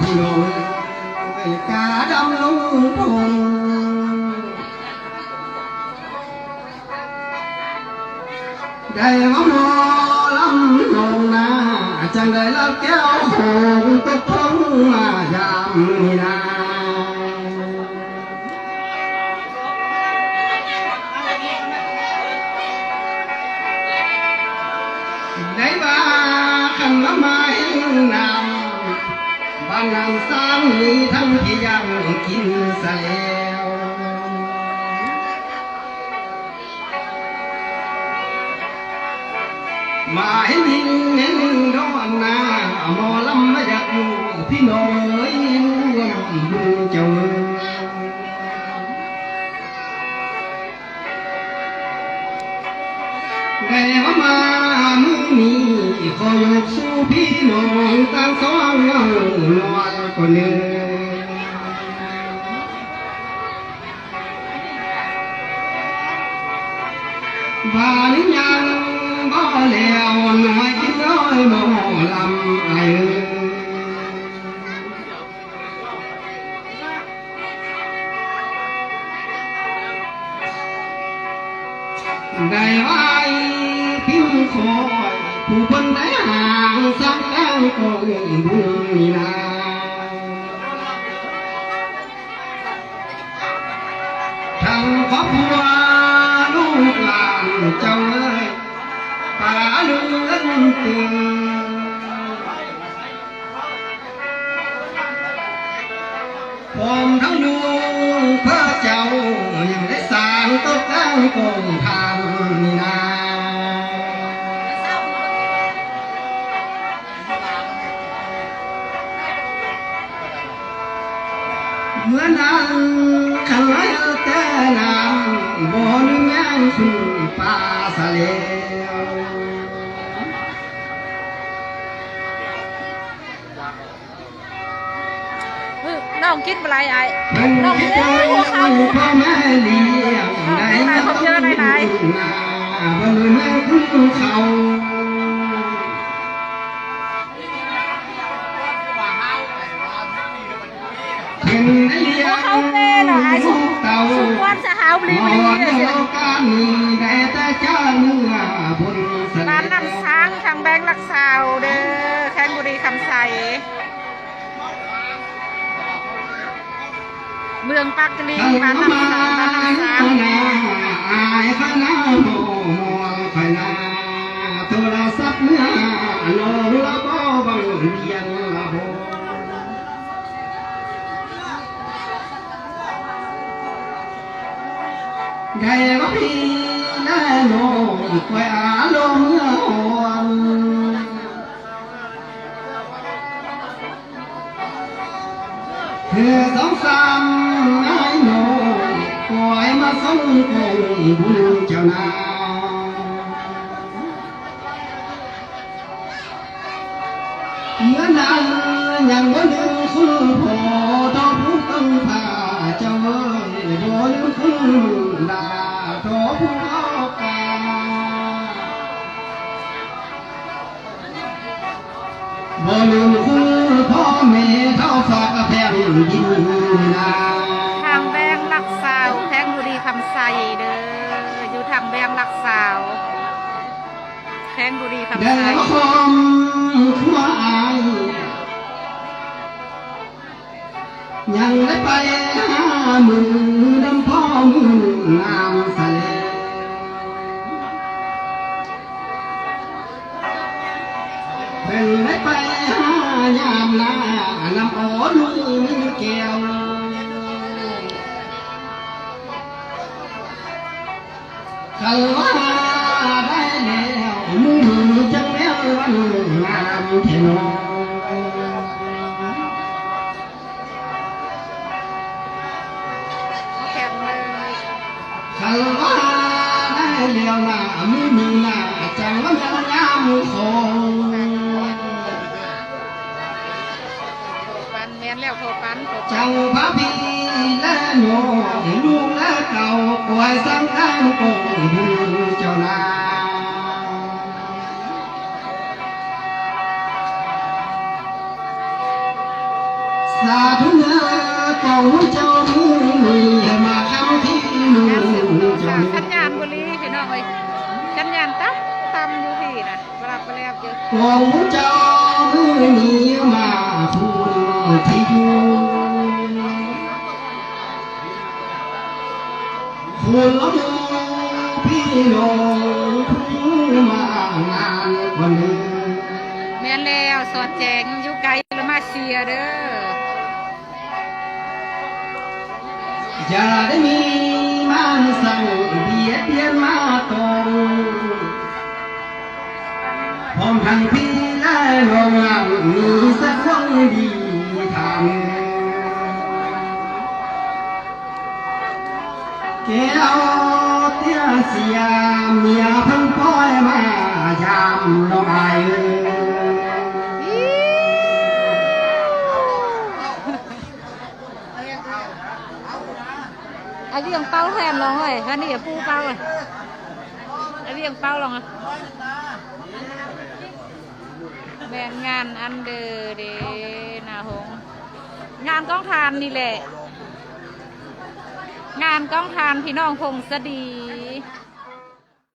พี่น้องกาดำลงทงได้มาหมอลำลงนาจังได้รับแก้วหงตกท้องมายามนี้นาได้บ้าขันละไม้นำบ้านนำสร้างมีทั้งที่ยังกินเสียวมาเห็นหินเห็นร้อนหน้าหมอลำมาอยากอยู่พี่น้องเอ้ยร่วมบุญเจ้าเมืองได้มามือนี้ขอยกสู่พี่น้องตั้งสองเงานอนคนหนึ่งบ้านยังบ่แล้วน้อยกินน้อยหมอลำไอได้ไว้พิมพ์คอยผู้คนได้ห่างสักแล้ก็บุญนี่นาทั้งครอบครัวลูกหลานเจ้าเอ้ยป่าเลือนตึงพร้อมทั้งดูพระเจ้ายังได้สร้างต้นตั้งกองทางนี่นาเมื่อนั้นขันไหลแต่น้ำบ่อนึงแง่ขึ้นป่าสะเลวน้องกินอะไรไอ้เป็นน้อง ที่ เลี้ เจ้าย งเขา พ่อแม่เลี้ยงได้นาบ่ลืมแม่คุณเขาเห็นได้เลี้ยง เขาเป้เหรอไอ้สุวันจะหาบลีบลีการได้แต่เจ้าเนื้อบนส บ้านน้ำช้างทางแบงค์รักษาเด้อแข้งบุรีคำใสเมืองปักลิงบ้านน้ำช้างบ้านน้ำช้างอายขนาโมมองขนาโทรศัพท์เนื้อโลละก็บังเบียงละโบได้ว่าพี่แน่นอนคอยอารมณ์อ่อนเธอสองสามนายโนคอยมาส่งคงบุญเจ้านาเมื่อนั้นยังบ่ลืมคุณพ่อทอผู้ต้องพาเจ้าเอ้ยบ่ลืมคุณลาทอผู้เอากาบ่ลืมคุณพ่อแม่เขาฝากแผ่นดินนาทางแบงค์รักษาแข้งบุรีคำใสเด้ออยู่ทางแบงค์รักษาแข้งบุรีคำใสได้ความควายยังได้ไปหามือดำพ่อมืองามใสเป็นได้ไปหายามนานำอ๋อลุงมีแก้วเขาว่าได้แล้วมือจังแล้ววันงามเทนอเขาว่าได้แล้วนะมือนะจังวันงามคงปันแมนแล้วพอปันจังพระพี่และโยลูกและเก่าปล่อยสังขารกงบุญเจ้านา เ สาธุเนื้อกองเจ้ามือมาคำที่มือเจ้า สัญญาณบุรีพี่น้องเอ้ยสัญญาณตำอยู่พี่นะเวลาไปแล้วเยอะ กองเจ้ามือนี้มาคุณที่อยู่คุณละมูพี่น้องมางานวันนี้ แม่นแล้วสอดแจงอยู่ไกลแล้วมาเชียร์เด้อ อย่าได้มีมันสั่งเบียดเบียนมาตรงพร้อมทั้งพี่และน้องมีสักคนดีทำแก้วเตี้ยเสียเมียเพิ่งปล่อยมายามน้องไอเอ้ย ไอเรียงเป้าแทนลองเลยอันนี้อย่าปูเป้าเลยไอเรียงเป้าลองอ่ะแบ่งงานอันเดอร์เดนาหงงานกองทานนี่แหละ งานกองทานพี่น้องพงศดี